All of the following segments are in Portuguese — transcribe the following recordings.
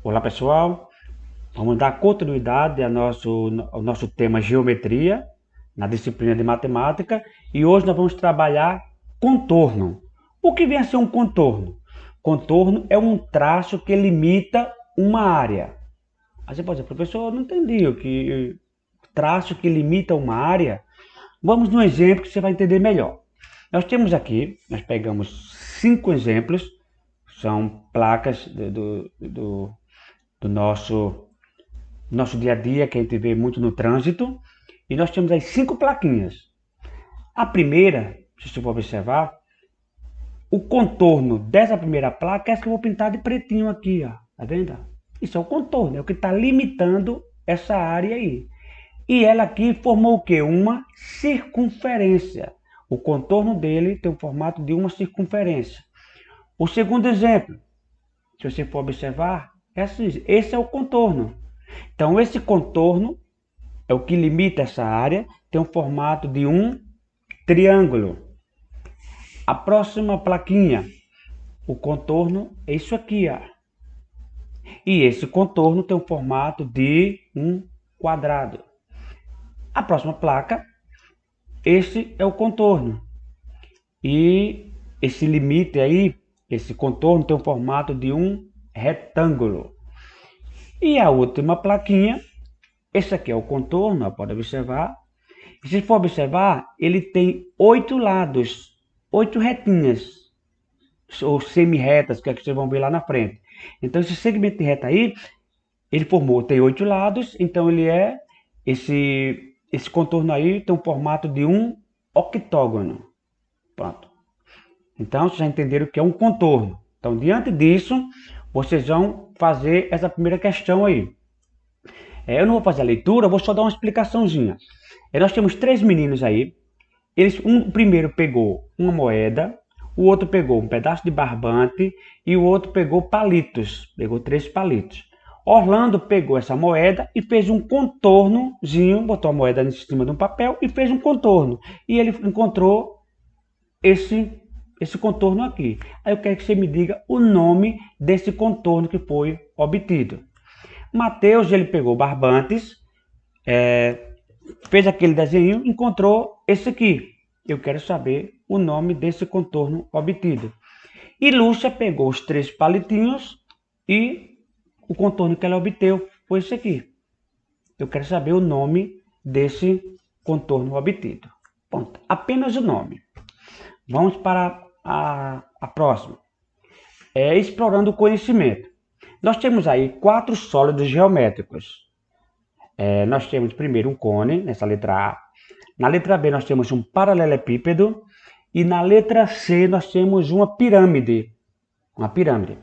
Olá pessoal, vamos dar continuidade ao nosso tema geometria na disciplina de matemática e hoje nós vamos trabalhar contorno. O que vem a ser um contorno? Contorno é um traço que limita uma área. Aí você pode dizer, professor, eu não entendi o que traço que limita uma área. Vamos no exemplo que você vai entender melhor. Nós pegamos 5 exemplos, são placas do nosso dia a dia, que a gente vê muito no trânsito, e nós temos aí 5 plaquinhas. A primeira, se você for observar, o contorno dessa primeira placa é essa que eu vou pintar de pretinho aqui, ó. Tá vendo? Isso é o contorno, é o que está limitando essa área aí. E ela aqui formou o quê? Uma circunferência. O contorno dele tem o formato de uma circunferência. O segundo exemplo, se você for observar, esse é o contorno. Então, esse contorno é o que limita essa área, tem o formato de um triângulo. A próxima plaquinha, o contorno é isso aqui, ó. E esse contorno tem o formato de um quadrado. A próxima placa, esse é o contorno. E esse limite aí, esse contorno tem o formato de um retângulo. E a última plaquinha, esse aqui é o contorno, pode observar. E se for observar, ele tem 8 lados, 8 retinhas, ou semi-retas, que é que vocês vão ver lá na frente. Então, esse segmento de reta aí, ele formou, tem 8 lados, então esse contorno aí tem o formato de um octógono. Pronto. Então, vocês já entenderam o que é um contorno. Então, diante disso, vocês vão fazer essa primeira questão aí. Eu não vou fazer a leitura, vou só dar uma explicaçãozinha. Nós temos 3 meninos aí. O primeiro pegou uma moeda, o outro pegou um pedaço de barbante e o outro pegou palitos. Pegou 3 palitos. Orlando pegou essa moeda e fez um contornozinho, botou a moeda em cima de um papel e fez um contorno. E ele encontrou esse contorno aqui. Aí eu quero que você me diga o nome desse contorno que foi obtido. Mateus, ele pegou barbantes, fez aquele desenho, encontrou esse aqui. Eu quero saber o nome desse contorno obtido. E Lúcia pegou os 3 palitinhos e o contorno que ela obteve foi esse aqui. Eu quero saber o nome desse contorno obtido. Ponto. Apenas o nome. Vamos para a próxima. Explorando o conhecimento. Nós temos aí 4 sólidos geométricos. Nós temos primeiro um cone, nessa letra A. Na letra B nós temos um paralelepípedo. E na letra C nós temos uma pirâmide. Uma pirâmide.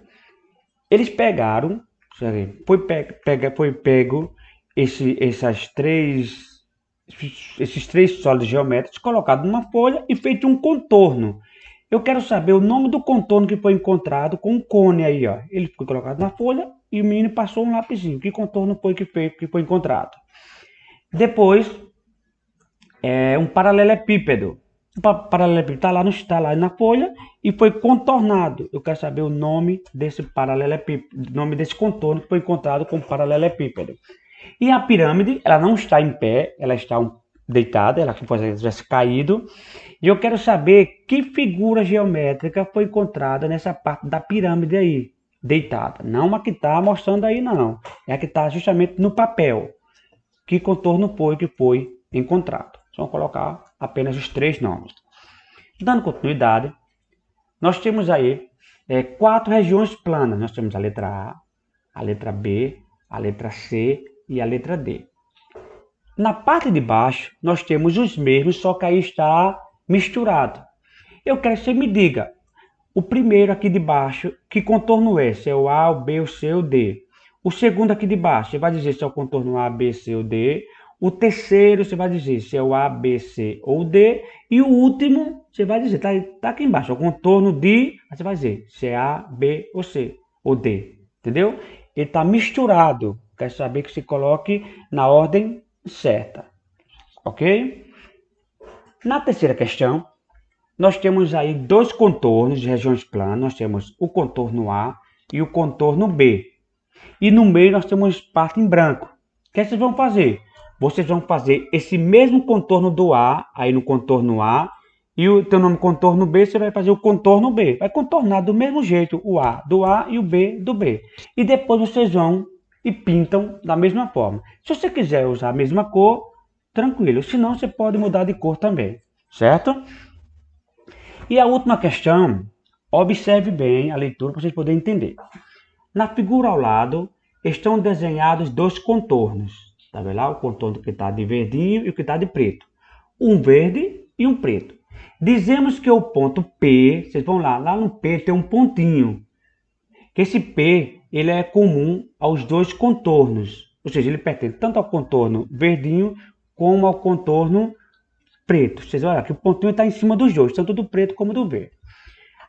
Eles pegaram, foi pego esses 3 sólidos geométricos, colocado numa folha e feito um contorno. Eu quero saber o nome do contorno que foi encontrado com um cone aí, ó. Ele foi colocado na folha e o menino passou um lapisinho. Que contorno foi que foi encontrado? Depois, um paralelepípedo. O paralelepípedo está lá na folha e foi contornado. Eu quero saber o nome desse paralelepípedo, o nome desse contorno que foi encontrado com o paralelepípedo. E a pirâmide, ela não está em pé, ela está deitada, ela como se tivesse caído. E eu quero saber que figura geométrica foi encontrada nessa parte da pirâmide aí, deitada. Não a que está mostrando aí, não. É a que está justamente no papel. Que contorno foi que foi encontrado. Vamos colocar apenas os 3 nomes. Dando continuidade, nós temos aí 4 regiões planas. Nós temos a letra A, a letra B, a letra C e a letra D. Na parte de baixo, nós temos os mesmos, só que aí está misturado. Eu quero que você me diga, o primeiro aqui de baixo, que contorno é? Se é o A, o B, o C ou o D. O segundo aqui de baixo, você vai dizer se é o contorno A, B, C ou D. O terceiro, você vai dizer se é o A, B, C ou D. E o último, você vai dizer, tá aqui embaixo, é o contorno de... Você vai dizer se é A, B ou C ou D. Entendeu? Ele está misturado. Quer saber que se coloque na ordem certa. Ok? Na terceira questão, nós temos aí 2 contornos de regiões planas. Nós temos o contorno A e o contorno B. E no meio nós temos parte em branco. O que vocês vão fazer? Vocês vão fazer esse mesmo contorno do A, aí no contorno A, e o teu nome contorno B, você vai fazer o contorno B. Vai contornar do mesmo jeito o A do A e o B do B. E depois vocês vão e pintam da mesma forma. Se você quiser usar a mesma cor, tranquilo. Se não, você pode mudar de cor também, certo? E a última questão, observe bem a leitura para vocês poderem entender. Na figura ao lado estão desenhados dois contornos. Tá vendo lá? O contorno que está de verdinho e o que está de preto. Um verde e um preto. Dizemos que o ponto P, vocês vão lá no P tem um pontinho. Que esse P ele é comum aos dois contornos. Ou seja, ele pertence tanto ao contorno verdinho como ao contorno preto. Vocês olham que o pontinho está em cima dos dois, tanto do preto como do verde.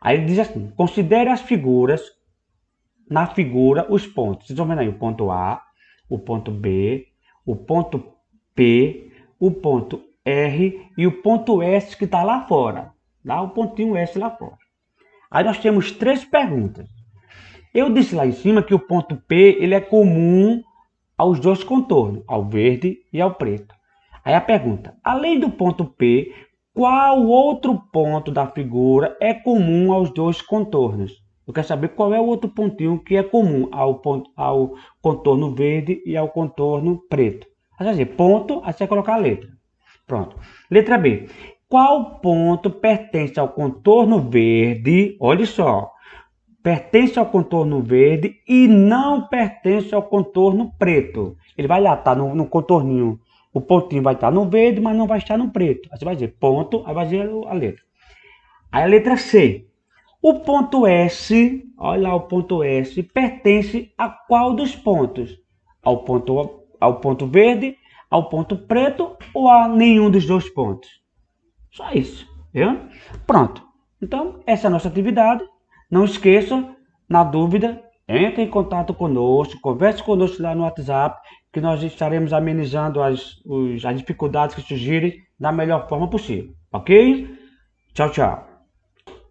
Aí ele diz assim, considere as figuras, na figura, os pontos. Vocês estão vendo aí o ponto A, o ponto B, o ponto P, o ponto R e o ponto S que está lá fora. Dá o pontinho S lá fora. Aí nós temos três perguntas. Eu disse lá em cima que o ponto P ele é comum aos dois contornos, ao verde e ao preto. Aí a pergunta, além do ponto P, qual outro ponto da figura é comum aos dois contornos? Eu quero saber qual é o outro pontinho que é comum ao contorno verde e ao contorno preto. Aí você vai dizer ponto, aí você vai colocar a letra. Pronto. Letra B. Qual ponto pertence ao contorno verde? Olha só. Pertence ao contorno verde e não pertence ao contorno preto. Ele vai lá, tá no contorninho. O pontinho vai estar no verde, mas não vai estar no preto. Aí você vai dizer ponto, aí vai dizer a letra. Aí a letra C. O ponto S, olha lá o ponto S, pertence a qual dos pontos? Ao ponto verde, ao ponto preto ou a nenhum dos dois pontos? Só isso, viu? Pronto. Então, essa é a nossa atividade. Não esqueça, na dúvida, entre em contato conosco, converse conosco lá no WhatsApp, que nós estaremos amenizando as dificuldades que surgirem da melhor forma possível. Ok? Tchau, tchau.